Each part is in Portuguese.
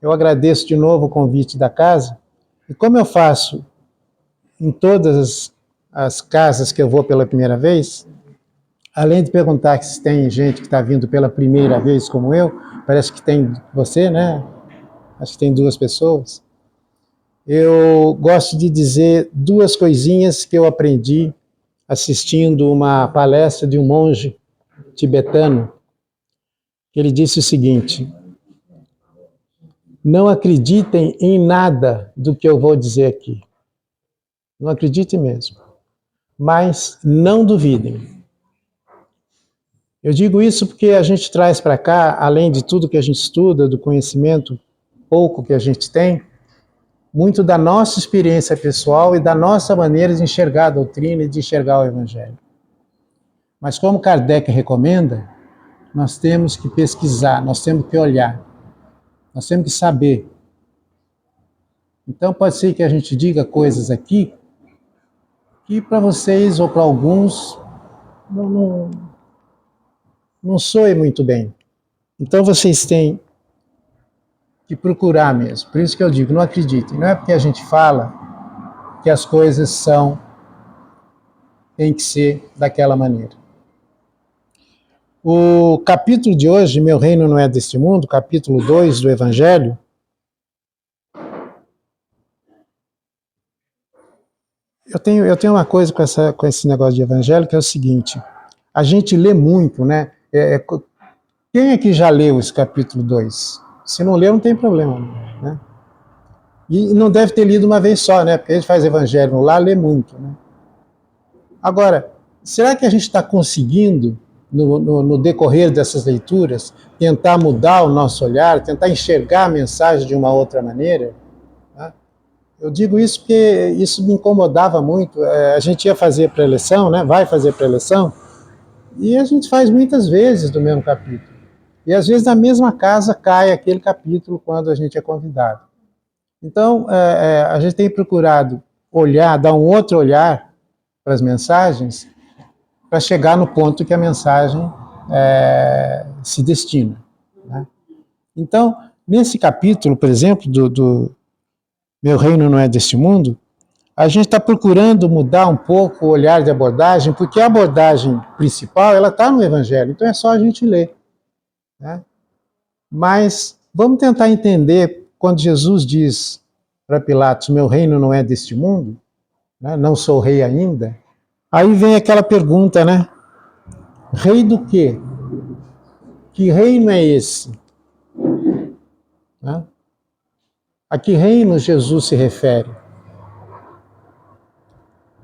Eu agradeço de novo o convite da casa. E como eu faço em todas as casas que eu vou pela primeira vez, além de perguntar se tem gente que está vindo pela primeira vez como eu, parece que tem você, né? Acho que tem 2 pessoas. Eu gosto de dizer 2 coisinhas que eu aprendi assistindo uma palestra de um monge tibetano. Ele disse o seguinte: não acreditem em nada do que eu vou dizer aqui. Não acreditem mesmo. Mas não duvidem. Eu digo isso porque a gente traz para cá, além de tudo que a gente estuda, do conhecimento pouco que a gente tem, muito da nossa experiência pessoal e da nossa maneira de enxergar a doutrina e de enxergar o Evangelho. Mas como Kardec recomenda, nós temos que pesquisar, nós temos que olhar, nós temos que saber. Então pode ser que a gente diga coisas aqui que para vocês ou para alguns não soe muito bem. Então vocês têm que procurar mesmo. Por isso que eu digo, não acreditem. Não é porque a gente fala que as coisas tem que ser daquela maneira. O capítulo de hoje, Meu Reino Não É Deste Mundo, capítulo 2 do Evangelho, eu tenho uma coisa com esse negócio de Evangelho, que é o seguinte: a gente lê muito, né? Quem aqui já leu esse capítulo 2? Se não leu, não tem problema, né? E não deve ter lido uma vez só, né? Porque a gente faz Evangelho lá, lê muito, né? Agora, será que a gente está conseguindo, no decorrer dessas leituras, tentar mudar o nosso olhar, tentar enxergar a mensagem de uma outra maneira? Eu digo isso porque isso me incomodava muito. A gente ia fazer pré-eleção, né? Vai fazer pré-eleção, e a gente faz muitas vezes do mesmo capítulo. E às vezes na mesma casa cai aquele capítulo quando a gente é convidado. Então, a gente tem procurado olhar, dar um outro olhar para as mensagens, para chegar no ponto que a mensagem se destina, né? Então, nesse capítulo, por exemplo, do Meu Reino Não É Deste Mundo, a gente está procurando mudar um pouco o olhar de abordagem, porque a abordagem principal ela está no Evangelho, então é só a gente ler, né? Mas vamos tentar entender quando Jesus diz para Pilatos: meu reino não é deste mundo, né? Não sou rei ainda. Aí vem aquela pergunta, né? Rei do quê? Que reino é esse? Né? A que reino Jesus se refere?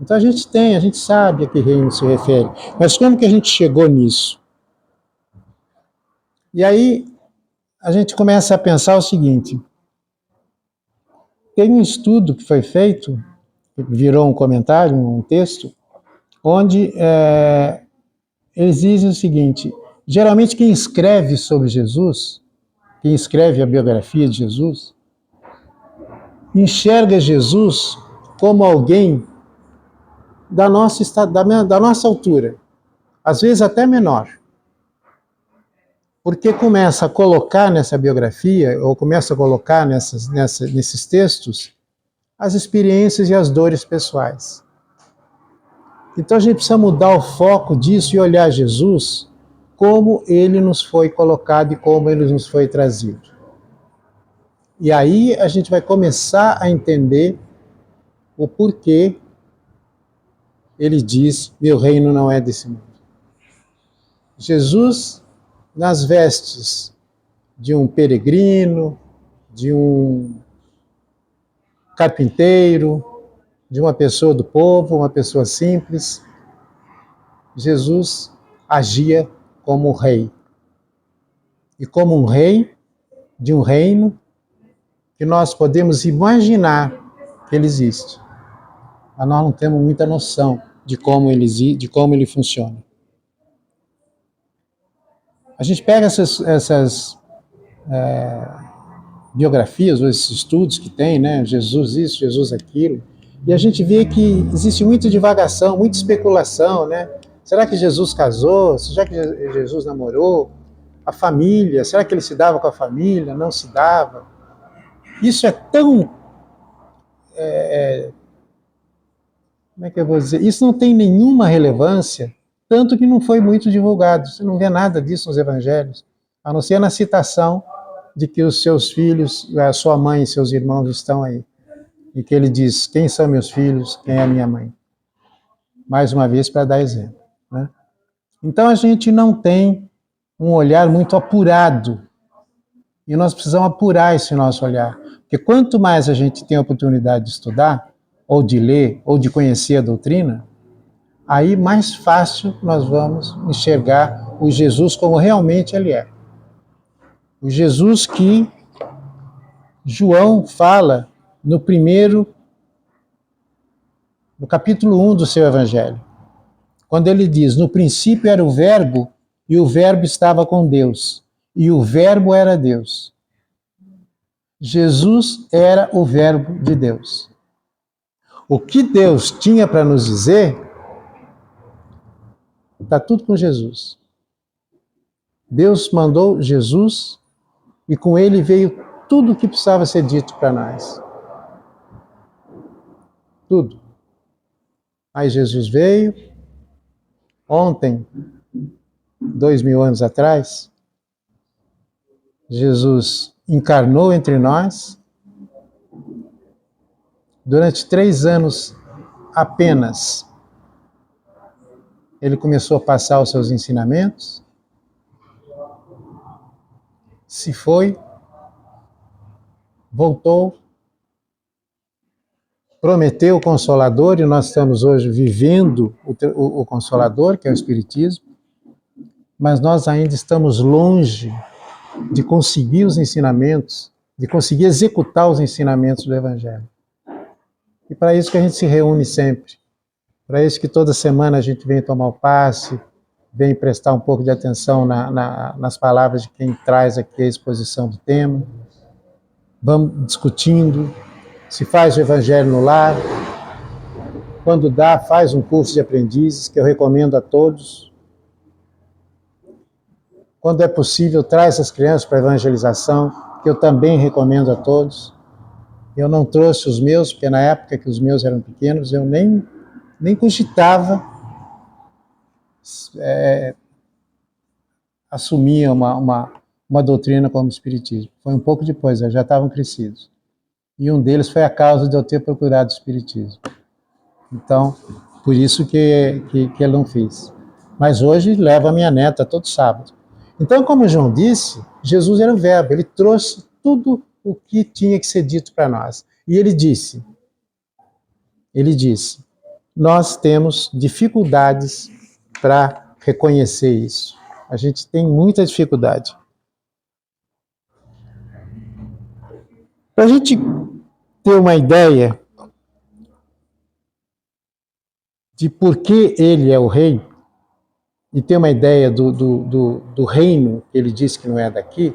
Então a gente sabe a que reino se refere, mas como que a gente chegou nisso? E aí a gente começa a pensar o seguinte: tem um estudo que foi feito, que virou um comentário, um texto, onde eles dizem o seguinte: geralmente quem escreve sobre Jesus, quem escreve a biografia de Jesus, enxerga Jesus como alguém da nossa altura, às vezes até menor, porque começa a colocar nessa biografia, ou começa a colocar nesses textos, as experiências e as dores pessoais. Então a gente precisa mudar o foco disso e olhar Jesus como ele nos foi colocado e como ele nos foi trazido. E aí a gente vai começar a entender o porquê ele diz: meu reino não é desse mundo. Jesus, nas vestes de um peregrino, de um carpinteiro, de uma pessoa do povo, uma pessoa simples, Jesus agia como rei. E como um rei de um reino que nós podemos imaginar que ele existe, mas nós não temos muita noção de como ele funciona. A gente pega essas biografias, ou esses estudos que tem, né? Jesus isso, Jesus aquilo, e a gente vê que existe muita divagação, muita especulação, né? Será que Jesus casou? Será que Jesus namorou? A família, será que ele se dava com a família? Não se dava? Isso é tão... como é que eu vou dizer? Isso não tem nenhuma relevância, tanto que não foi muito divulgado. Você não vê nada disso nos evangelhos, a não ser na citação de que os seus filhos, a sua mãe e seus irmãos estão aí. E que ele diz, quem são meus filhos, quem é minha mãe? Mais uma vez, para dar exemplo, né? Então a gente não tem um olhar muito apurado. E nós precisamos apurar esse nosso olhar. Porque quanto mais a gente tem a oportunidade de estudar, ou de ler, ou de conhecer a doutrina, aí mais fácil nós vamos enxergar o Jesus como realmente ele é. O Jesus que João fala no capítulo 1 do seu evangelho. Quando ele diz, no princípio era o verbo, e o verbo estava com Deus, e o verbo era Deus. Jesus era o verbo de Deus. O que Deus tinha para nos dizer, está tudo com Jesus. Deus mandou Jesus, e com ele veio tudo o que precisava ser dito para nós. Tudo. Aí Jesus veio, ontem, 2000 anos atrás, Jesus encarnou entre nós. Durante 3 anos apenas, ele começou a passar os seus ensinamentos, se foi, voltou, prometeu o Consolador, e nós estamos hoje vivendo o Consolador, que é o Espiritismo, mas nós ainda estamos longe de conseguir os ensinamentos, de conseguir executar os ensinamentos do Evangelho. E para isso que a gente se reúne sempre, para isso que toda semana a gente vem tomar o passe, vem prestar um pouco de atenção nas palavras de quem traz aqui a exposição do tema, vamos discutindo, se faz o Evangelho no lar, quando dá, faz um curso de aprendizes, que eu recomendo a todos. Quando é possível, traz as crianças para a evangelização, que eu também recomendo a todos. Eu não trouxe os meus, porque na época que os meus eram pequenos, eu nem cogitava assumir uma doutrina como Espiritismo. Foi um pouco depois, já estavam crescidos. E um deles foi a causa de eu ter procurado o Espiritismo. Então, por isso que eu não fiz. Mas hoje levo a minha neta todo sábado. Então, como o João disse, Jesus era o verbo, ele trouxe tudo o que tinha que ser dito para nós. E ele disse, nós temos dificuldades para reconhecer isso. A gente tem muita dificuldade. Para a gente ter uma ideia de por que ele é o rei, e ter uma ideia do reino que ele disse que não é daqui,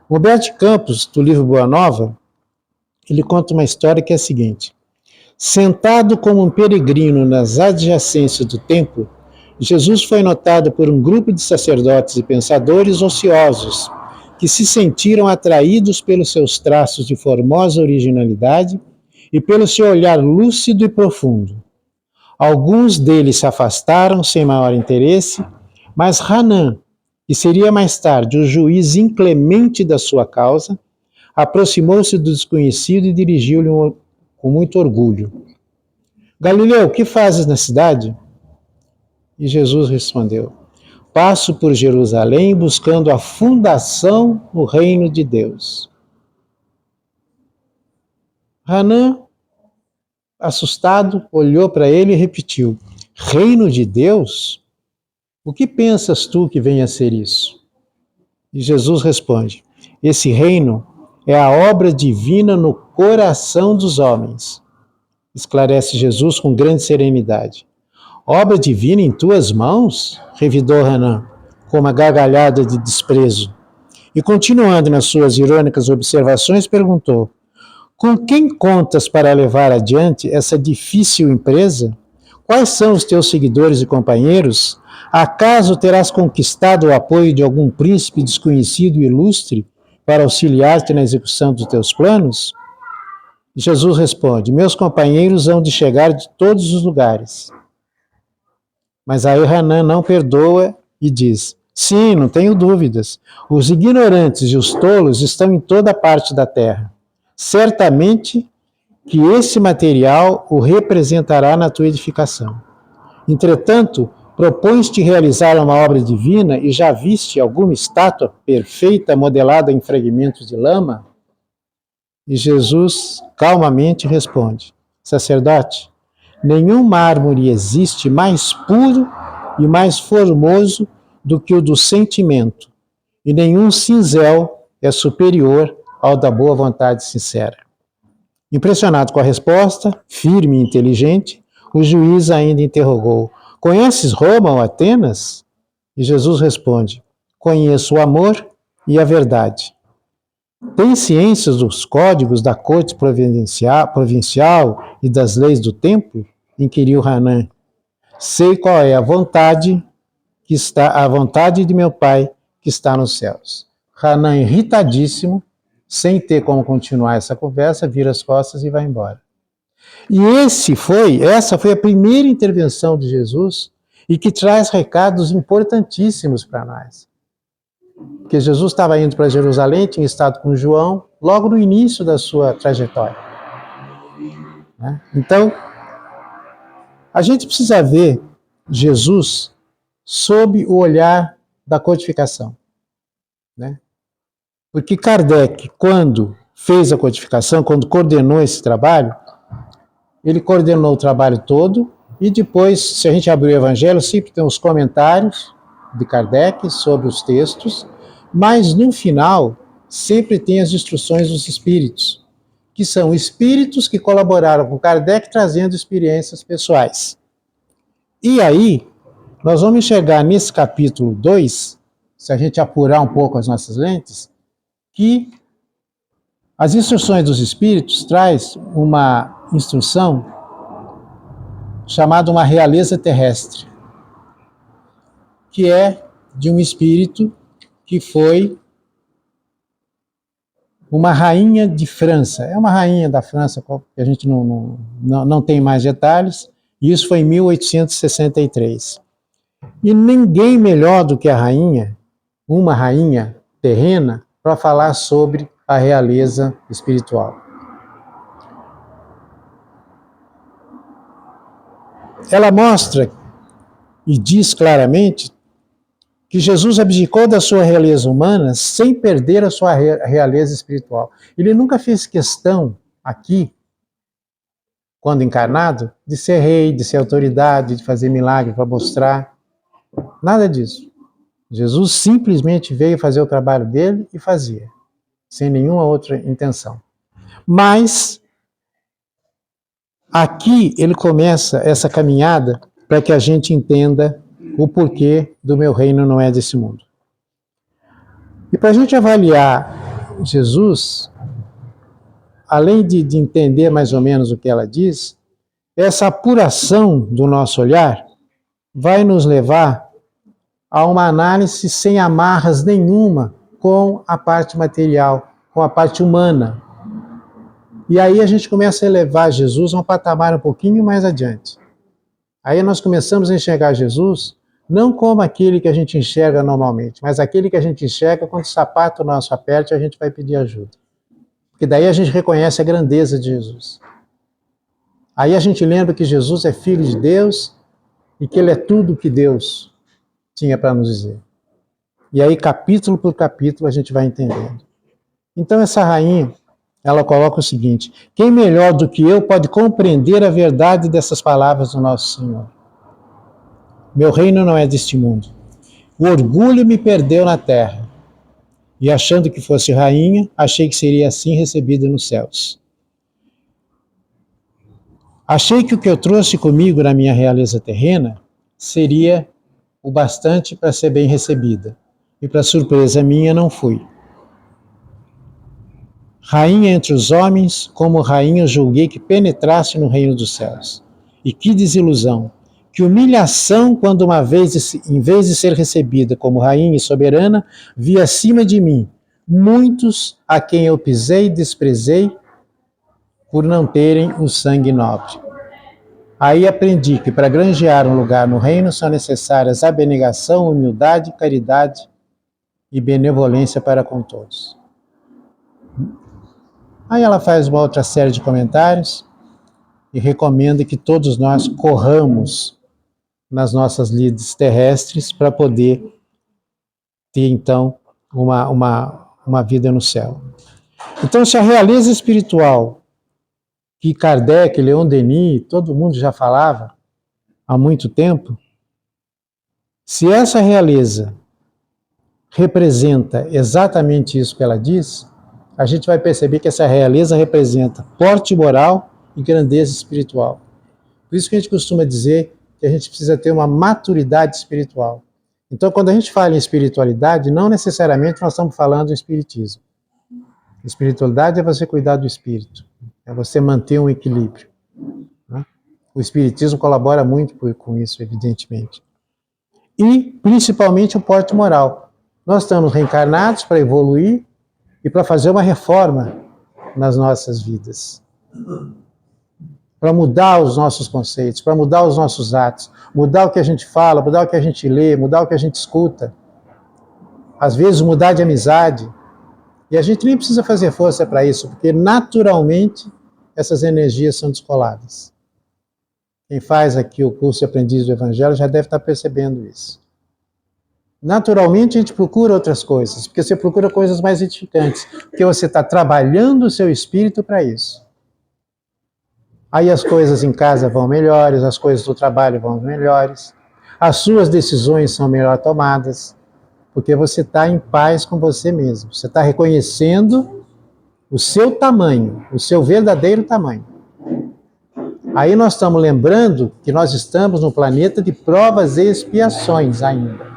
Humberto Campos, do livro Boa Nova, ele conta uma história que é a seguinte: sentado como um peregrino nas adjacências do templo, Jesus foi notado por um grupo de sacerdotes e pensadores ociosos que se sentiram atraídos pelos seus traços de formosa originalidade e pelo seu olhar lúcido e profundo. Alguns deles se afastaram sem maior interesse, mas Hanan, que seria mais tarde o juiz inclemente da sua causa, aproximou-se do desconhecido e dirigiu-lhe com muito orgulho: Galileu, o que fazes na cidade? E Jesus respondeu: passo por Jerusalém buscando a fundação do reino de Deus. Hanan, assustado, olhou para ele e repetiu: reino de Deus? O que pensas tu que venha a ser isso? E Jesus responde: esse reino é a obra divina no coração dos homens. Esclarece Jesus com grande serenidade. Obra divina em tuas mãos? Revidou Hanan, com uma gargalhada de desprezo. E continuando nas suas irônicas observações, perguntou: com quem contas para levar adiante essa difícil empresa? Quais são os teus seguidores e companheiros? Acaso terás conquistado o apoio de algum príncipe desconhecido e ilustre, para auxiliar-te na execução dos teus planos? Jesus responde: meus companheiros hão de chegar de todos os lugares. Mas aí Hanan não perdoa e diz: sim, não tenho dúvidas. Os ignorantes e os tolos estão em toda parte da terra. Certamente que esse material o representará na tua edificação. Entretanto, propões-te realizar uma obra divina e já viste alguma estátua perfeita modelada em fragmentos de lama? E Jesus calmamente responde: sacerdote, nenhum mármore existe mais puro e mais formoso do que o do sentimento, e nenhum cinzel é superior ao da boa vontade sincera. Impressionado com a resposta, firme e inteligente, o juiz ainda interrogou: conheces Roma ou Atenas? E Jesus responde: conheço o amor e a verdade. Tem ciências dos códigos da corte provincial e das leis do templo? Inquiriu Hanan. Sei qual é a vontade de meu Pai que está nos céus. Hanan, irritadíssimo, sem ter como continuar essa conversa, vira as costas e vai embora. E essa foi a primeira intervenção de Jesus e que traz recados importantíssimos para nós. Porque Jesus estava indo para Jerusalém, tinha estado com João, logo no início da sua trajetória. Então, a gente precisa ver Jesus sob o olhar da codificação. Porque Kardec, quando fez a codificação, quando coordenou esse trabalho, ele coordenou o trabalho todo e depois, se a gente abrir o Evangelho, sempre tem os comentários de Kardec sobre os textos, mas no final sempre tem as instruções dos espíritos, que são espíritos que colaboraram com Kardec trazendo experiências pessoais. E aí, nós vamos enxergar nesse capítulo 2, se a gente apurar um pouco as nossas lentes, que as instruções dos espíritos traz uma instrução chamada uma realeza terrestre, que é de um espírito que foi uma rainha de França. É uma rainha da França, que a gente não tem mais detalhes, e isso foi em 1863. E ninguém melhor do que a rainha, uma rainha terrena, para falar sobre a realeza espiritual. Ela mostra e diz claramente que Jesus abdicou da sua realeza humana sem perder a sua realeza espiritual. Ele nunca fez questão aqui, quando encarnado, de ser rei, de ser autoridade, de fazer milagre para mostrar. Nada disso. Jesus simplesmente veio fazer o trabalho dele e fazia, sem nenhuma outra intenção. Mas aqui ele começa essa caminhada para que a gente entenda o porquê do meu reino não é desse mundo. E para a gente avaliar Jesus, além de entender mais ou menos o que ela diz, essa apuração do nosso olhar vai nos levar a uma análise sem amarras nenhuma com a parte material, com a parte humana. E aí a gente começa a elevar Jesus a um patamar um pouquinho mais adiante. Aí nós começamos a enxergar Jesus não como aquele que a gente enxerga normalmente, mas aquele que a gente enxerga quando o sapato nosso aperta e a gente vai pedir ajuda. Porque daí a gente reconhece a grandeza de Jesus. Aí a gente lembra que Jesus é Filho de Deus e que Ele é tudo o que Deus tinha para nos dizer. E aí, capítulo por capítulo, a gente vai entendendo. Então, essa rainha, ela coloca o seguinte: quem melhor do que eu pode compreender a verdade dessas palavras do nosso Senhor? Meu reino não é deste mundo. O orgulho me perdeu na terra. E achando que fosse rainha, achei que seria assim recebida nos céus. Achei que o que eu trouxe comigo na minha realeza terrena seria o bastante para ser bem recebida. E para surpresa minha, não fui. Rainha entre os homens, como rainha julguei que penetrasse no reino dos céus. E que desilusão! Que humilhação quando uma vez, em vez de ser recebida como rainha e soberana, vi acima de mim muitos a quem eu pisei e desprezei por não terem o sangue nobre. Aí aprendi que para granjear um lugar no reino são necessárias abnegação, humildade, caridade e benevolência para com todos. Aí ela faz uma outra série de comentários e recomenda que todos nós corramos nas nossas lides terrestres para poder ter, então, uma vida no céu. Então, se a realeza espiritual que Kardec, Leon Denis, todo mundo já falava há muito tempo, se essa realeza representa exatamente isso que ela diz, a gente vai perceber que essa realeza representa porte moral e grandeza espiritual. Por isso que a gente costuma dizer que a gente precisa ter uma maturidade espiritual. Então, quando a gente fala em espiritualidade, não necessariamente nós estamos falando em espiritismo. Espiritualidade é você cuidar do espírito, é você manter um equilíbrio. Né? O espiritismo colabora muito com isso, evidentemente. E, principalmente, o porte moral. Nós estamos reencarnados para evoluir e para fazer uma reforma nas nossas vidas. Para mudar os nossos conceitos, para mudar os nossos atos, mudar o que a gente fala, mudar o que a gente lê, mudar o que a gente escuta. Às vezes mudar de amizade. E a gente nem precisa fazer força para isso, porque naturalmente essas energias são descoladas. Quem faz aqui o curso de Aprendiz do Evangelho já deve estar percebendo isso. Naturalmente a gente procura outras coisas, porque você procura coisas mais edificantes, porque você está trabalhando o seu espírito para isso. Aí as coisas em casa vão melhores, as coisas do trabalho vão melhores, as suas decisões são melhor tomadas, porque você está em paz com você mesmo. Você está reconhecendo o seu tamanho, o seu verdadeiro tamanho. Aí nós estamos lembrando que nós estamos no planeta de provas e expiações ainda.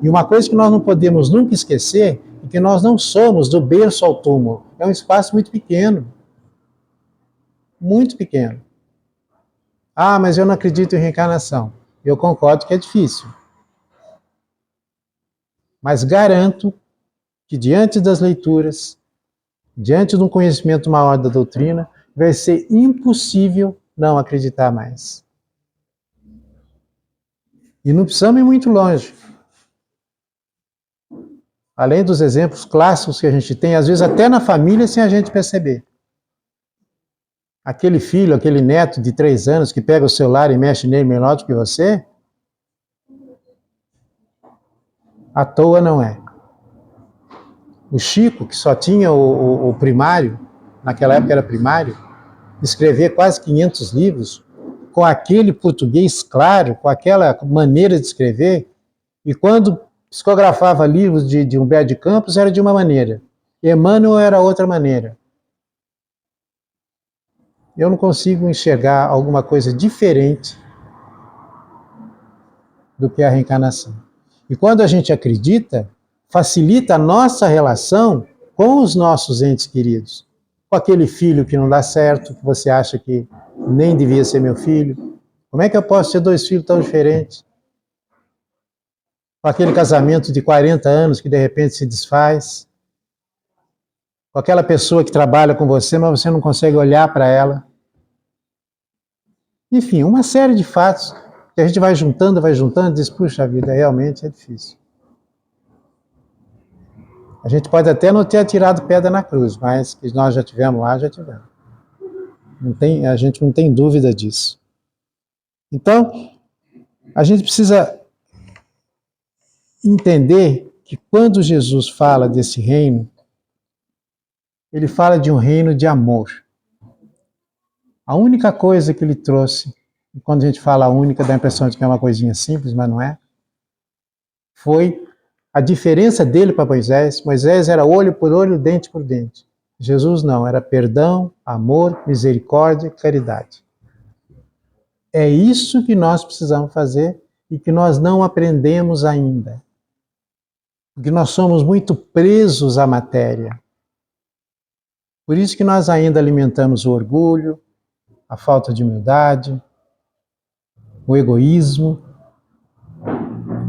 E uma coisa que nós não podemos nunca esquecer é que nós não somos do berço ao túmulo. É um espaço muito pequeno. Muito pequeno. Ah, mas eu não acredito em reencarnação. Eu concordo que é difícil. Mas garanto que diante das leituras, diante de um conhecimento maior da doutrina, vai ser impossível não acreditar mais. E não precisamos ir muito longe. Além dos exemplos clássicos que a gente tem, às vezes até na família, sem a gente perceber. Aquele filho, aquele neto de 3 anos que pega o celular e mexe nele melhor do que você, à toa não é. O Chico, que só tinha o primário, naquela época era primário, escrever quase 500 livros, com aquele português claro, com aquela maneira de escrever, e quando psicografava livros de Humberto de Campos era de uma maneira, Emmanuel era outra maneira. Eu não consigo enxergar alguma coisa diferente do que a reencarnação. E quando a gente acredita, facilita a nossa relação com os nossos entes queridos. Com aquele filho que não dá certo, que você acha que nem devia ser meu filho. Como é que eu posso ter 2 filhos tão diferentes? Com aquele casamento de 40 anos que de repente se desfaz. Com aquela pessoa que trabalha com você, mas você não consegue olhar para ela. Enfim, uma série de fatos que a gente vai juntando e diz, puxa vida, realmente é difícil. A gente pode até não ter atirado pedra na cruz, mas que nós já tivemos lá, já tivemos. A gente não tem dúvida disso. Então, a gente precisa entender que quando Jesus fala desse reino, ele fala de um reino de amor. A única coisa que ele trouxe, e quando a gente fala a única, dá a impressão de que é uma coisinha simples, mas não é, foi a diferença dele para Moisés. Moisés era olho por olho, dente por dente. Jesus não, era perdão, amor, misericórdia, caridade. É isso que nós precisamos fazer e que nós não aprendemos ainda. Porque nós somos muito presos à matéria. Por isso que nós ainda alimentamos o orgulho, a falta de humildade, o egoísmo.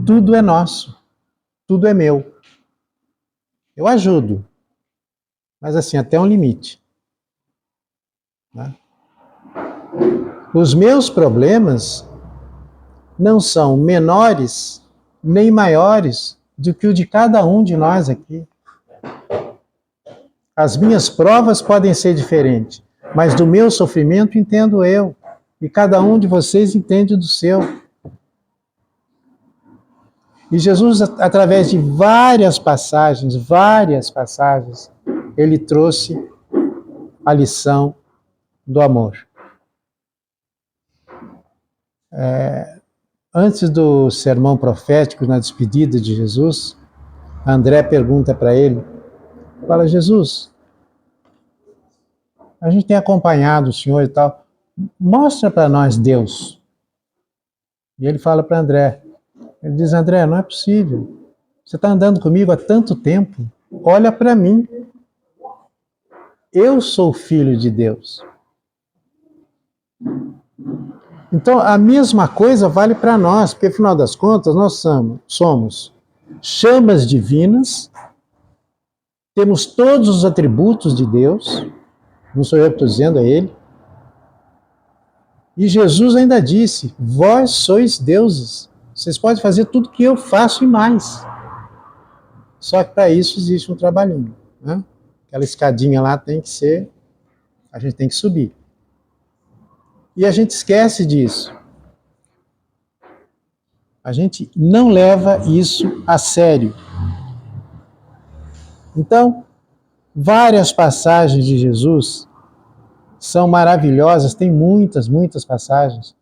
Tudo é nosso, tudo é meu. Eu ajudo, mas assim, até um limite. Né? Os meus problemas não são menores nem maiores do que o de cada um de nós aqui. As minhas provas podem ser diferentes, mas do meu sofrimento entendo eu, e cada um de vocês entende do seu. E Jesus, através de várias passagens, ele trouxe a lição do amor. Antes do sermão profético, na despedida de Jesus, André pergunta para ele, fala, Jesus, a gente tem acompanhado o Senhor e tal, mostra para nós Deus. E ele fala para André, ele diz, André, não é possível, você está andando comigo há tanto tempo, olha para mim, eu sou filho de Deus. Então, a mesma coisa vale para nós, porque, afinal das contas, nós somos chamas divinas, temos todos os atributos de Deus, não sou eu que estou dizendo, é Ele. E Jesus ainda disse, vós sois deuses, vocês podem fazer tudo que eu faço e mais. Só que para isso existe um trabalhinho. Né? Aquela escadinha lá tem que ser, a gente tem que subir. E a gente esquece disso. A gente não leva isso a sério. Então, várias passagens de Jesus são maravilhosas, tem muitas passagens.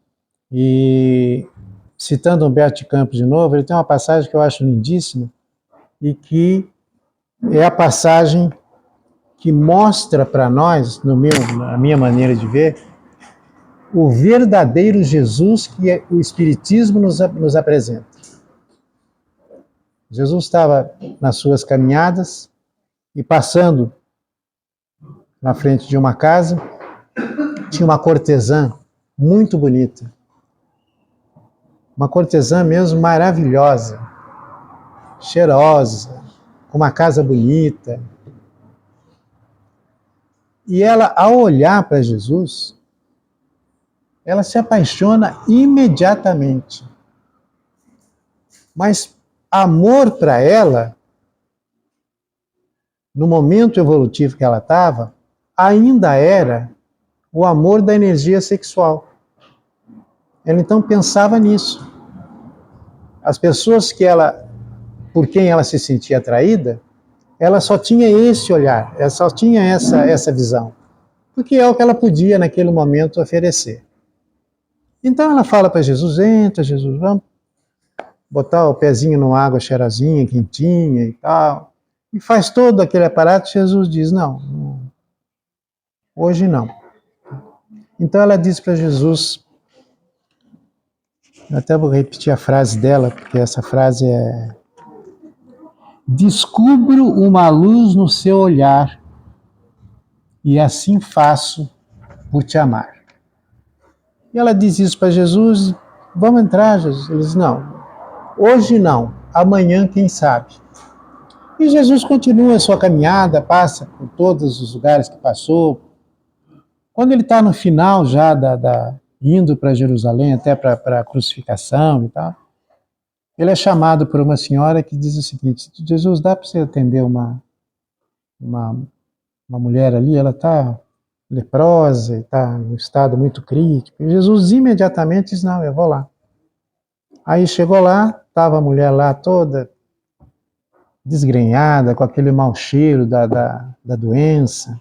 E, citando Humberto de Campos de novo, ele tem uma passagem que eu acho lindíssima, e que é a passagem que mostra para nós, na minha maneira de ver, o verdadeiro Jesus que o Espiritismo nos apresenta. Jesus estava nas suas caminhadas e passando na frente de uma casa, tinha uma cortesã muito bonita. Uma cortesã mesmo maravilhosa, cheirosa, com uma casa bonita. E ela, ao olhar para Jesus, ela se apaixona imediatamente. Mas amor para ela, no momento evolutivo que ela estava, ainda era o amor da energia sexual. Ela então pensava nisso. As pessoas por quem ela se sentia atraída, ela só tinha esse olhar, ela só tinha essa visão, porque é o que ela podia naquele momento oferecer. Então ela fala para Jesus, entra Jesus, vamos botar o pezinho numa água cheirosinha, quentinha e tal, e faz todo aquele aparato. Jesus diz, não, hoje não. Então ela diz para Jesus, eu até vou repetir a frase dela, porque essa frase é: descubro uma luz no seu olhar e assim faço por te amar. E ela diz isso para Jesus, vamos entrar, Jesus? Ele diz, não, hoje não, amanhã quem sabe. E Jesus continua a sua caminhada, passa por todos os lugares que passou. Quando ele está no final já indo para Jerusalém, até para a crucificação e tal, ele é chamado por uma senhora que diz o seguinte, Jesus, dá para você atender uma mulher ali, ela está leprosa, está em um estado muito crítico. E Jesus imediatamente diz, não, eu vou lá. Aí chegou lá, estava a mulher lá toda desgrenhada, com aquele mau cheiro da doença,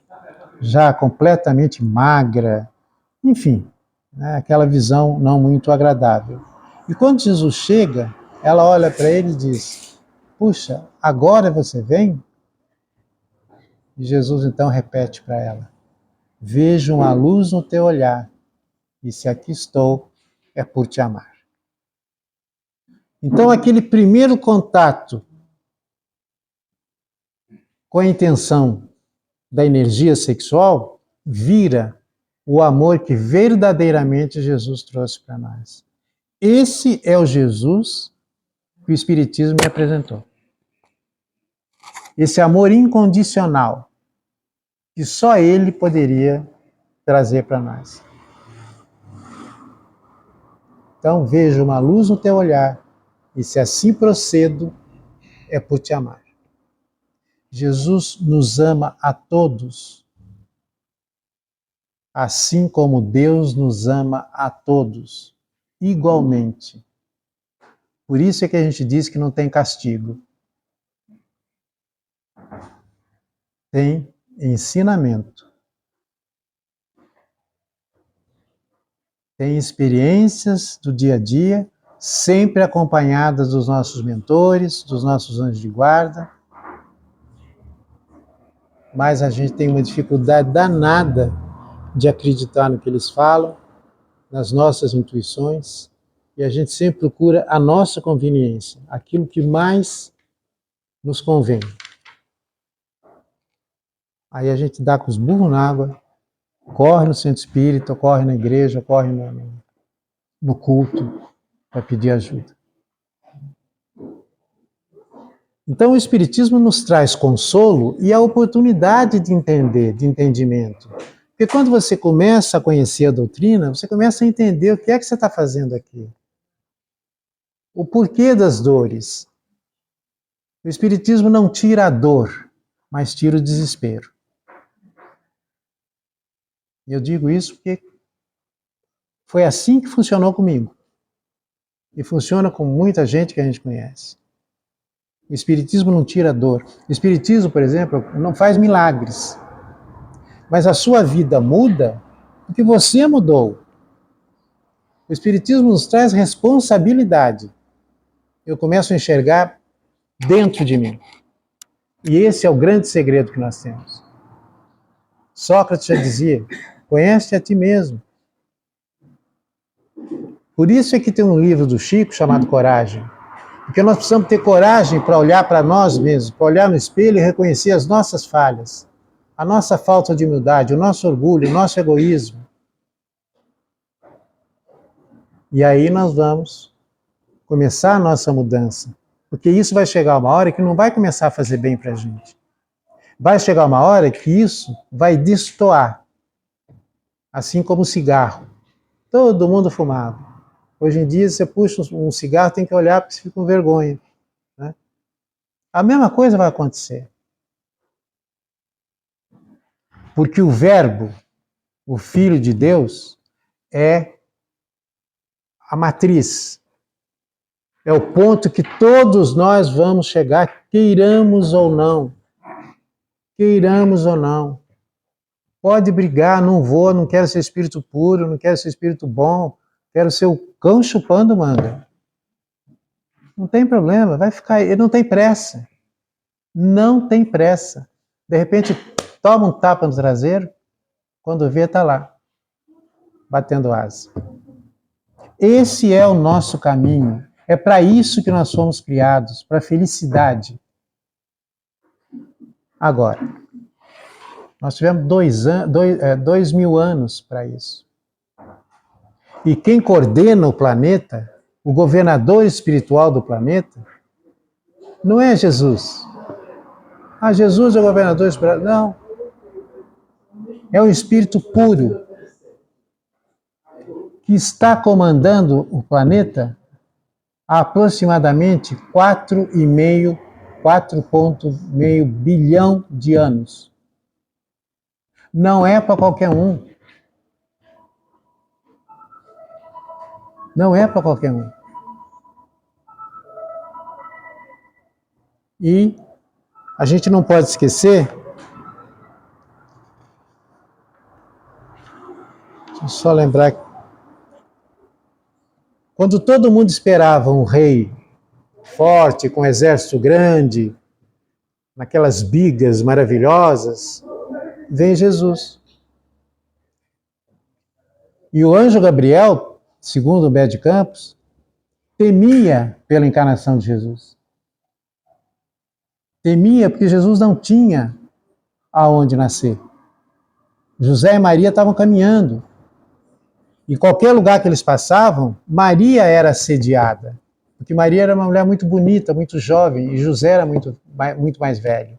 já completamente magra, enfim, né, aquela visão não muito agradável. E quando Jesus chega, ela olha para ele e diz, puxa, agora você vem? E Jesus então repete para ela, vejo uma luz no teu olhar, e se aqui estou, é por te amar. Então aquele primeiro contato com a intenção da energia sexual vira o amor que verdadeiramente Jesus trouxe para nós. Esse é o Jesus que o Espiritismo me apresentou. esse amor incondicional que só Ele poderia trazer para nós. Então vejo uma luz no teu olhar, e se assim procedo, é por te amar. Jesus nos ama a todos, assim como Deus nos ama a todos, igualmente. Por isso é que a gente diz que não tem castigo. Tem ensinamento. Tem experiências do dia a dia, sempre acompanhadas dos nossos mentores, dos nossos anjos de guarda. Mas a gente tem uma dificuldade danada de acreditar no que eles falam, nas nossas intuições, e a gente sempre procura a nossa conveniência, aquilo que mais nos convém. Aí a gente dá com os burros na água, corre no centro espírita, corre na igreja, corre no culto para pedir ajuda. Então o Espiritismo nos traz consolo e a oportunidade de entender, de entendimento. Porque quando você começa a conhecer a doutrina, você começa a entender o que é que você está fazendo aqui. O porquê das dores. O Espiritismo não tira a dor, mas tira o desespero. E eu digo isso porque foi assim que funcionou comigo. E funciona com muita gente que a gente conhece. O Espiritismo não tira a dor. O Espiritismo, por exemplo, não faz milagres. Mas a sua vida muda porque você mudou. O Espiritismo nos traz responsabilidade. Eu começo a enxergar dentro de mim. E esse é o grande segredo que nós temos. Sócrates já dizia, conhece a ti mesmo. Por isso é que tem um livro do Chico chamado Coragem. Porque nós precisamos ter coragem para olhar para nós mesmos, para olhar no espelho e reconhecer as nossas falhas, a nossa falta de humildade, o nosso orgulho, o nosso egoísmo. E aí nós vamos começar a nossa mudança. Porque isso vai chegar uma hora que não vai começar a fazer bem para a gente. Vai chegar uma hora que isso vai destoar. Assim como o cigarro. Todo mundo fumava. Hoje em dia, você puxa um cigarro, tem que olhar porque você fica com vergonha. Né? A mesma coisa vai acontecer. Porque o Verbo, o Filho de Deus, é a matriz. É o ponto que todos nós vamos chegar, queiramos ou não. Queiramos ou não. Pode brigar, não vou, não quero ser espírito puro, não quero ser espírito bom, quero ser o cão chupando manga. Não tem problema, vai ficar, ele não tem pressa. Não tem pressa. De repente, toma um tapa no traseiro, quando vê, está lá, batendo asa. Esse é o nosso caminho. É para isso que nós fomos criados, para a felicidade. Agora, nós tivemos 2000 anos para isso. E quem coordena o planeta, o governador espiritual do planeta, não é Jesus. Ah, Jesus é o governador espiritual. Não. É o Espírito puro que está comandando o planeta há aproximadamente 4,5 bilhão de anos. Não é para qualquer um. Não é para qualquer um. E a gente não pode esquecer, deixa eu só lembrar, quando todo mundo esperava um rei forte, com um exército grande, naquelas bigas maravilhosas, vem Jesus. E o anjo Gabriel, segundo o Humberto de Campos, temia pela encarnação de Jesus. Temia porque Jesus não tinha aonde nascer. José e Maria estavam caminhando. E qualquer lugar que eles passavam, Maria era assediada. Porque Maria era uma mulher muito bonita, muito jovem, e José era muito mais velho.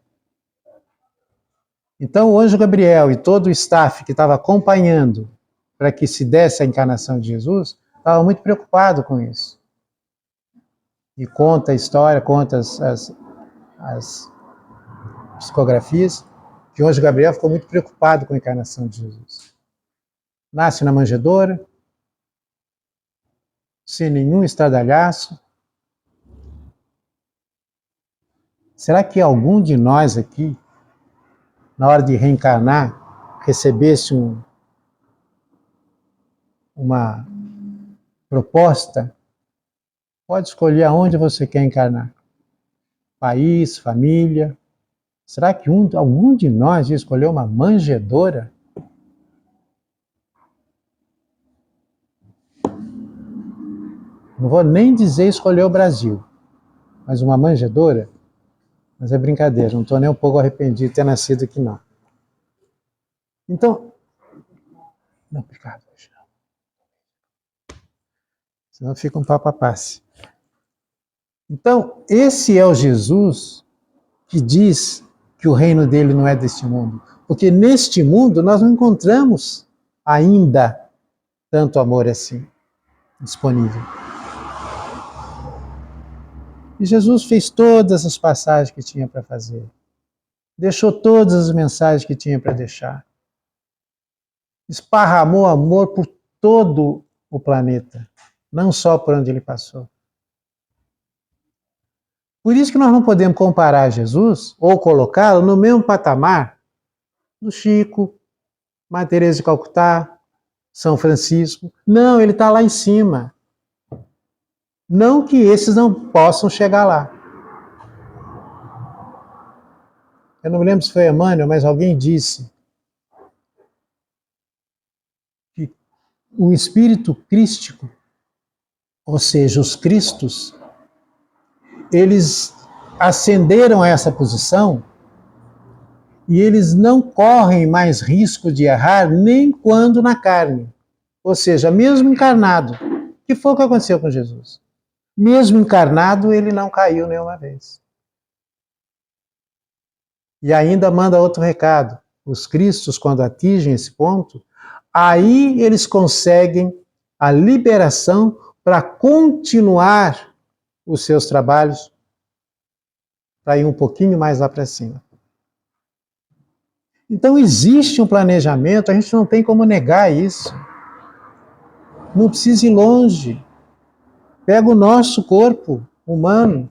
Então o anjo Gabriel e todo o staff que estava acompanhando para que se desse a encarnação de Jesus, estava muito preocupado com isso. E conta a história, conta as psicografias, que o anjo Gabriel ficou muito preocupado com a encarnação de Jesus. Nasce na manjedoura, sem nenhum estradalhaço. Será que algum de nós aqui, na hora de reencarnar, recebesse uma proposta? Pode escolher aonde você quer encarnar. País, família. Será que algum de nós ia escolher uma manjedoura? Não vou nem dizer escolher o Brasil, mas uma manjedoura? Mas é brincadeira, não estou nem um pouco arrependido de ter nascido aqui, não. Então, não, obrigado. Senão fica um papo a passe. Então, esse é o Jesus que diz que o reino dele não é deste mundo. Porque neste mundo nós não encontramos ainda tanto amor assim disponível. E Jesus fez todas as passagens que tinha para fazer. Deixou todas as mensagens que tinha para deixar. Esparramou amor por todo o planeta, não só por onde ele passou. Por isso que nós não podemos comparar Jesus ou colocá-lo no mesmo patamar do Chico, Madre Teresa de Calcutá, São Francisco. Não, ele está lá em cima. Não que esses não possam chegar lá. Eu não me lembro se foi Emmanuel, mas alguém disse que o espírito crístico, ou seja, os cristos, eles ascenderam a essa posição e eles não correm mais risco de errar nem quando na carne. Ou seja, mesmo encarnado, que foi o que aconteceu com Jesus. Mesmo encarnado, ele não caiu nenhuma vez. E ainda manda outro recado. Os cristos, quando atingem esse ponto, aí eles conseguem a liberação para continuar os seus trabalhos, para ir um pouquinho mais lá para cima. Então existe um planejamento, a gente não tem como negar isso. Não precisa ir longe. Pega o nosso corpo humano.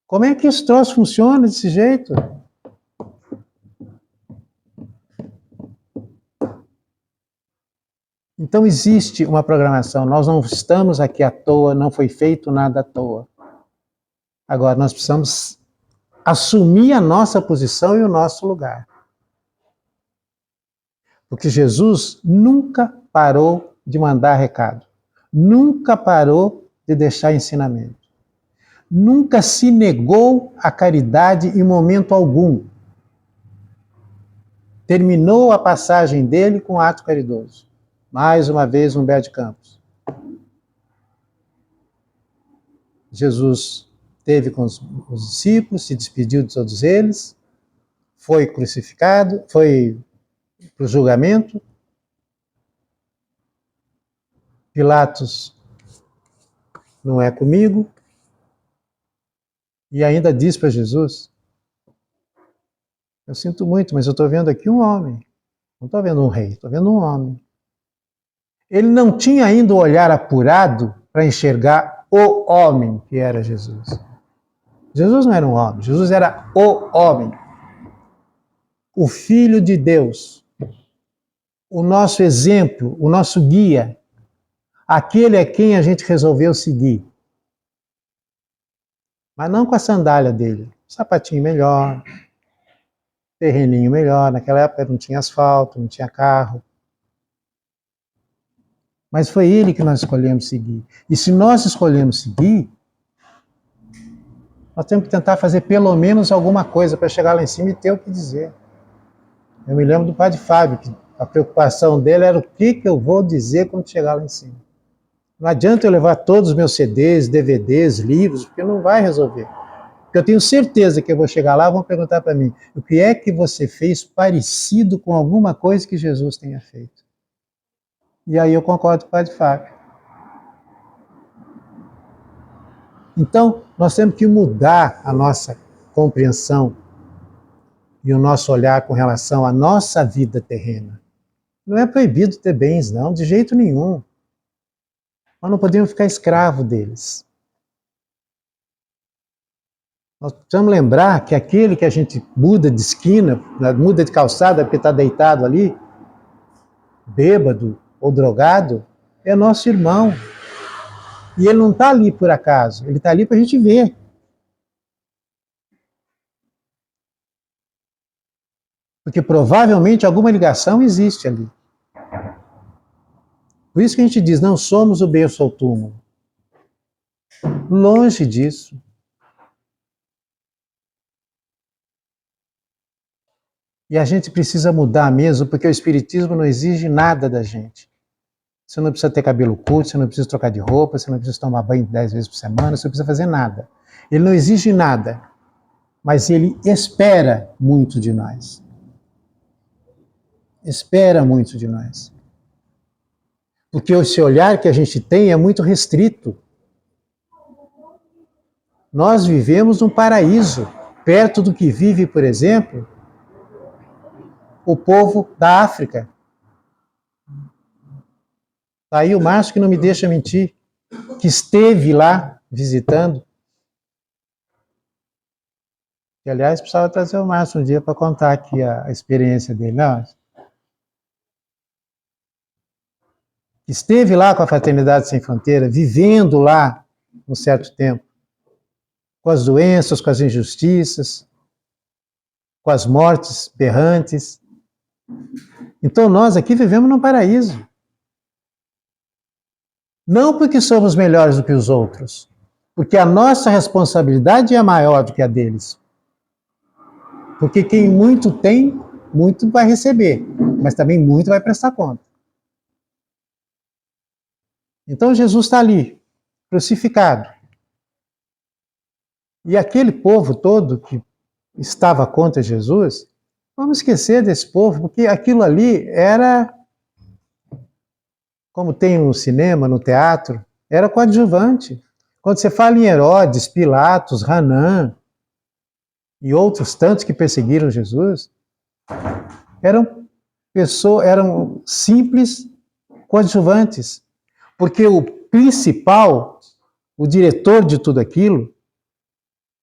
Como é que esse troço funciona desse jeito? Então existe uma programação. Nós não estamos aqui à toa, não foi feito nada à toa. Agora nós precisamos assumir a nossa posição e o nosso lugar. Porque Jesus nunca parou de mandar recado. Nunca parou de deixar ensinamento. Nunca se negou à caridade em momento algum. Terminou a passagem dele com um ato caridoso. Mais uma vez, Humberto de Campos. Jesus esteve com os discípulos, se despediu de todos eles, foi crucificado, foi para o julgamento. Pilatos não é comigo. E ainda diz para Jesus: eu sinto muito, mas eu estou vendo aqui um homem. Não estou vendo um rei, estou vendo um homem. Ele não tinha ainda o olhar apurado para enxergar o homem que era Jesus. Jesus não era um homem, Jesus era o homem. O Filho de Deus. O nosso exemplo, o nosso guia. Aquele é quem a gente resolveu seguir. Mas não com a sandália dele. Sapatinho melhor, terreninho melhor. Naquela época não tinha asfalto, não tinha carro. Mas foi ele que nós escolhemos seguir. E se nós escolhemos seguir, nós temos que tentar fazer pelo menos alguma coisa para chegar lá em cima e ter o que dizer. Eu me lembro do Padre Fábio, que a preocupação dele era o que eu vou dizer quando chegar lá em cima. Não adianta eu levar todos os meus CDs, DVDs, livros, porque não vai resolver. Porque eu tenho certeza que eu vou chegar lá e vão perguntar para mim, o que é que você fez parecido com alguma coisa que Jesus tenha feito? E aí eu concordo com o Padre Fábio. Então, nós temos que mudar a nossa compreensão e o nosso olhar com relação à nossa vida terrena. Não é proibido ter bens, não, de jeito nenhum. Nós não podemos ficar escravo deles. Nós precisamos lembrar que aquele que a gente muda de esquina, muda de calçada porque está deitado ali, bêbado ou drogado, é nosso irmão. E ele não está ali por acaso, ele está ali para a gente ver. Porque provavelmente alguma ligação existe ali. Por isso que a gente diz, não somos o berço ao túmulo. Longe disso. E a gente precisa mudar mesmo, porque o Espiritismo não exige nada da gente. Você não precisa ter cabelo curto, você não precisa trocar de roupa, você não precisa tomar banho 10 vezes por semana, você não precisa fazer nada. Ele não exige nada, mas ele espera muito de nós. Espera muito de nós. Porque esse olhar que a gente tem é muito restrito. Nós vivemos num paraíso, perto do que vive, por exemplo, o povo da África. Está aí o Márcio que não me deixa mentir, que esteve lá visitando. E, aliás, precisava trazer o Márcio um dia para contar aqui a experiência dele. Não, esteve lá com a Fraternidade Sem Fronteira, vivendo lá um certo tempo, com as doenças, com as injustiças, com as mortes berrantes. Então nós aqui vivemos num paraíso. Não porque somos melhores do que os outros, porque a nossa responsabilidade é maior do que a deles. Porque quem muito tem, muito vai receber, mas também muito vai prestar conta. Então Jesus está ali, crucificado. E aquele povo todo que estava contra Jesus, vamos esquecer desse povo, porque aquilo ali era, como tem no cinema, no teatro, era coadjuvante. Quando você fala em Herodes, Pilatos, Hanã e outros tantos que perseguiram Jesus, eram simples coadjuvantes. Porque o principal, o diretor de tudo aquilo,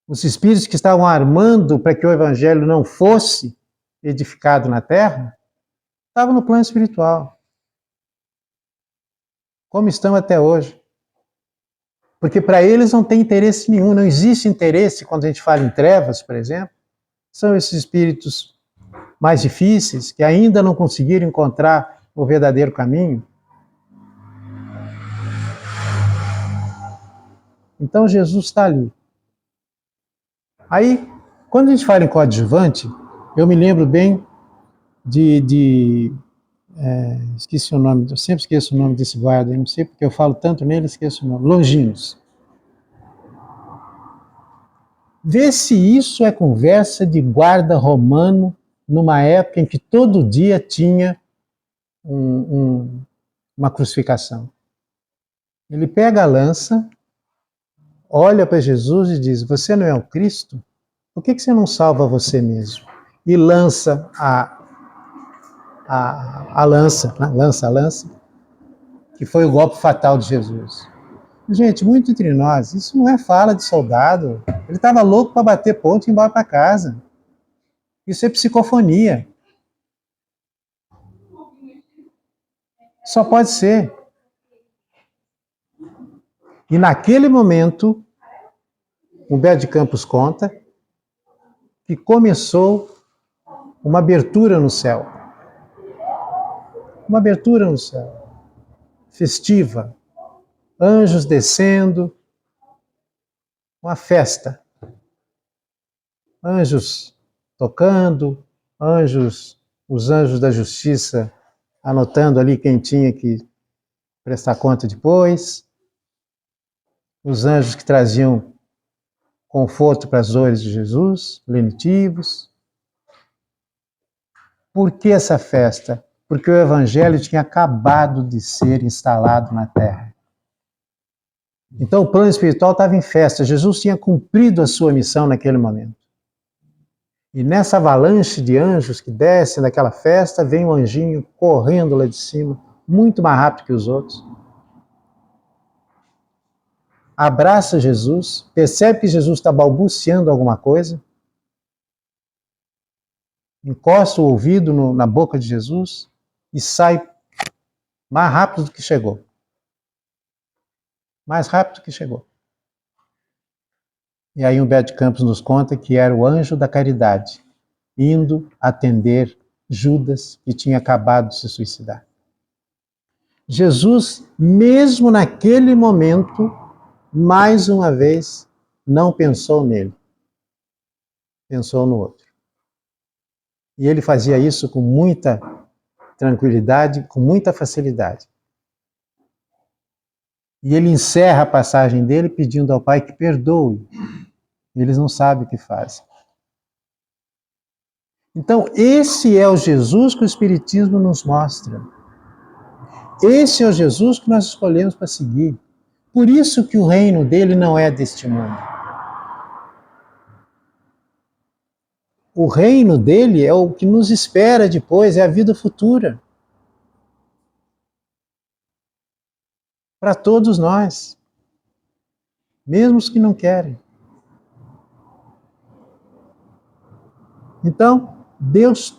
os espíritos que estavam armando para que o evangelho não fosse edificado na terra, estavam no plano espiritual. Como estão até hoje. Porque para eles não tem interesse nenhum, não existe interesse quando a gente fala em trevas, por exemplo. São esses espíritos mais difíceis, que ainda não conseguiram encontrar o verdadeiro caminho. Então Jesus está ali. Aí, quando a gente fala em coadjuvante, eu me lembro bem esqueci o nome, eu sempre esqueço o nome desse guarda, não sei porque eu falo tanto nele, esqueço o nome, Longinos. Vê se isso é conversa de guarda romano numa época em que todo dia tinha uma crucificação. Ele pega a lança, olha para Jesus e diz, você não é o Cristo? Por que você não salva você mesmo? E lança a lança, que foi o golpe fatal de Jesus. Gente, muito entre nós, isso não é fala de soldado. Ele estava louco para bater ponto e ir embora para casa. Isso é psicofonia. Só pode ser. E naquele momento, Humberto de Campos conta que começou uma abertura no céu. Uma abertura no céu. Festiva. Anjos descendo. Uma festa. Anjos tocando, os anjos da justiça anotando ali quem tinha que prestar conta depois, os anjos que traziam conforto para as dores de Jesus, lenitivos. Por que essa festa? Porque o Evangelho tinha acabado de ser instalado na Terra. Então o plano espiritual estava em festa, Jesus tinha cumprido a sua missão naquele momento. E nessa avalanche de anjos que descem daquela festa, vem um anjinho correndo lá de cima, muito mais rápido que os outros. Abraça Jesus, percebe que Jesus está balbuciando alguma coisa, encosta o ouvido na boca de Jesus e sai mais rápido do que chegou. Mais rápido do que chegou. E aí Humberto de Campos nos conta que era o anjo da caridade, indo atender Judas, que tinha acabado de se suicidar. Jesus, mesmo naquele momento, mais uma vez, não pensou nele. Pensou no outro. E ele fazia isso com muita tranquilidade, com muita facilidade. E ele encerra a passagem dele pedindo ao Pai que perdoe. Eles não sabem o que fazem. Então, esse é o Jesus que o Espiritismo nos mostra. Esse é o Jesus que nós escolhemos para seguir. Por isso que o reino dele não é deste mundo. O reino dele é o que nos espera depois, é a vida futura. Para todos nós. Mesmo os que não querem. Então, Deus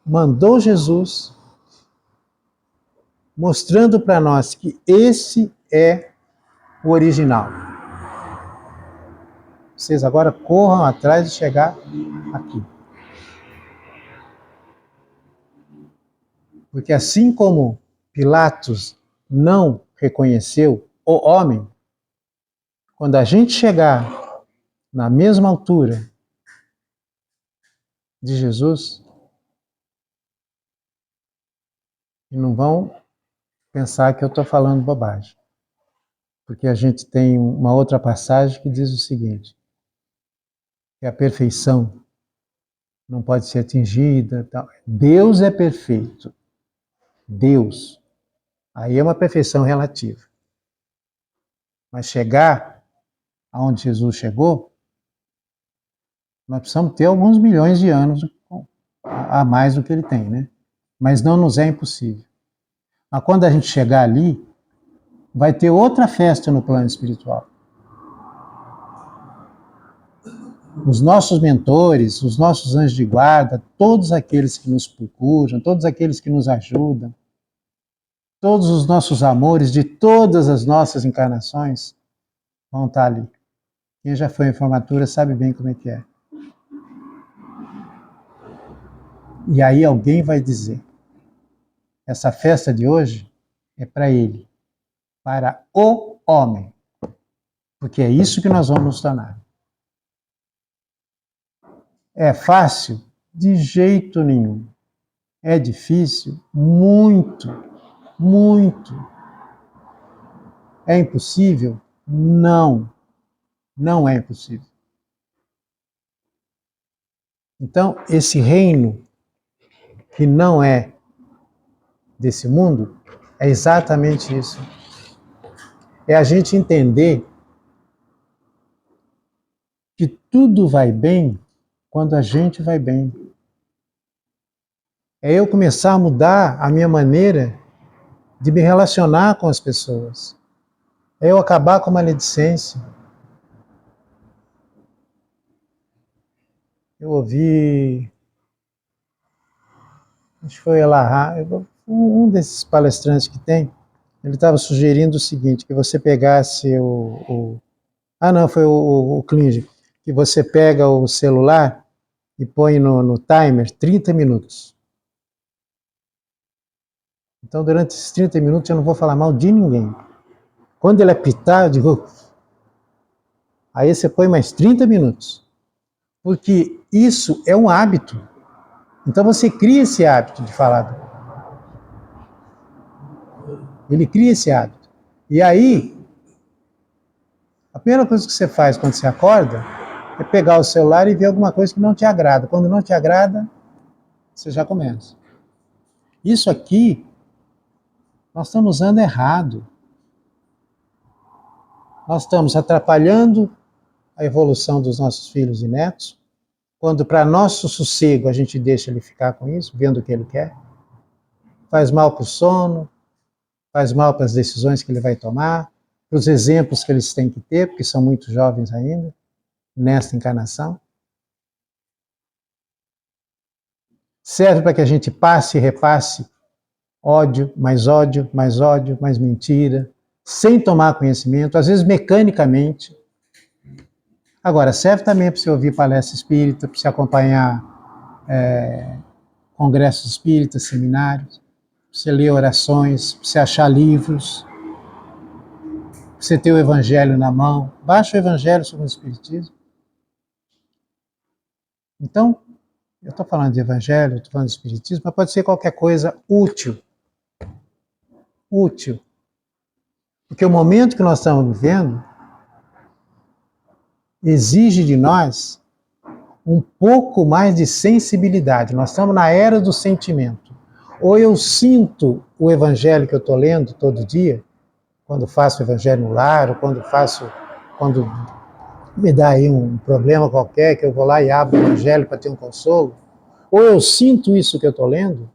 mandou Jesus mostrando para nós que esse é o original. Vocês agora corram atrás de chegar aqui. Porque assim como Pilatos não reconheceu o homem, quando a gente chegar na mesma altura de Jesus, e não vão pensar que eu estou falando bobagem. Porque a gente tem uma outra passagem que diz o seguinte, que a perfeição não pode ser atingida. Tal. Deus é perfeito. Deus. Aí é uma perfeição relativa. Mas chegar aonde Jesus chegou, nós precisamos ter alguns milhões de anos a mais do que ele tem, né? Mas não nos é impossível. Mas quando a gente chegar ali, vai ter outra festa no plano espiritual. Os nossos mentores, os nossos anjos de guarda, todos aqueles que nos procuram, todos aqueles que nos ajudam, todos os nossos amores de todas as nossas encarnações vão estar ali. Quem já foi em formatura sabe bem como é que é. E aí alguém vai dizer, essa festa de hoje é para ele, para o homem, porque é isso que nós vamos nos tornar. É fácil? De jeito nenhum. É difícil? Muito, muito. É impossível? Não, não é impossível. Então, esse reino que não é desse mundo, é exatamente isso. É a gente entender que tudo vai bem quando a gente vai bem. É eu começar a mudar a minha maneira de me relacionar com as pessoas. É eu acabar com a maledicência. Eu ouvi, acho que foi Elahá, um desses palestrantes que tem, ele estava sugerindo o seguinte, que você pegasse foi o Klinger, que você pega o celular e põe no timer 30 minutos. Então, durante esses 30 minutos, eu não vou falar mal de ninguém. Quando ele apitar, eu digo... Aí você põe mais 30 minutos. Porque isso é um hábito. Então, você cria esse hábito de falar. Ele cria esse hábito. E aí, a primeira coisa que você faz quando você acorda é pegar o celular e ver alguma coisa que não te agrada. Quando não te agrada, você já começa. Isso aqui, nós estamos usando errado. Nós estamos atrapalhando a evolução dos nossos filhos e netos, quando para nosso sossego a gente deixa ele ficar com isso, vendo o que ele quer. Faz mal para o sono, faz mal para as decisões que ele vai tomar, para os exemplos que eles têm que ter, porque são muito jovens ainda, nesta encarnação. Serve para que a gente passe e repasse ódio, mais ódio, mais ódio, mais mentira, sem tomar conhecimento, às vezes mecanicamente. Agora, serve também para você ouvir palestra espírita, para você acompanhar congressos espíritas, seminários, para você ler orações, para você achar livros, para você ter o Evangelho na mão. Baixa o Evangelho sobre o Espiritismo. Então, eu estou falando de Evangelho, estou falando de Espiritismo, mas pode ser qualquer coisa útil. Útil. Porque o momento que nós estamos vivendo exige de nós um pouco mais de sensibilidade. Nós estamos na era do sentimento. Ou eu sinto o Evangelho que eu estou lendo todo dia, quando faço o Evangelho no lar, ou quando me dá aí um problema qualquer, que eu vou lá e abro o Evangelho para ter um consolo. Ou eu sinto isso que eu estou lendo,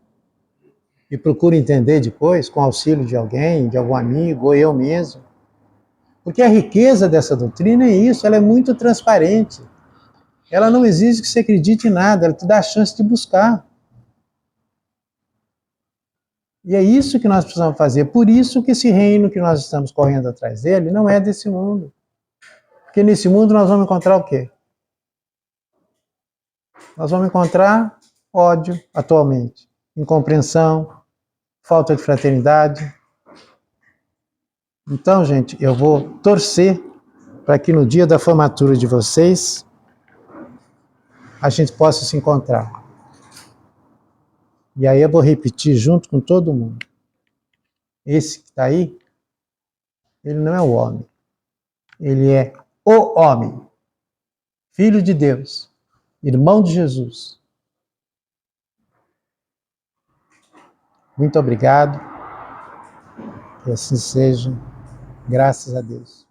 e procuro entender depois, com auxílio de alguém, de algum amigo, ou eu mesmo. Porque a riqueza dessa doutrina é isso, ela é muito transparente. Ela não exige que você acredite em nada, ela te dá a chance de buscar. E é isso que nós precisamos fazer. Por isso que esse reino que nós estamos correndo atrás dele não é desse mundo. Porque nesse mundo nós vamos encontrar o quê? Nós vamos encontrar ódio atualmente, incompreensão, falta de fraternidade. Então, gente, eu vou torcer para que no dia da formatura de vocês a gente possa se encontrar. E aí eu vou repetir junto com todo mundo. Esse que está aí, ele não é o homem. Ele é o homem. Filho de Deus. Irmão de Jesus. Muito obrigado. Que assim seja. Graças a Deus.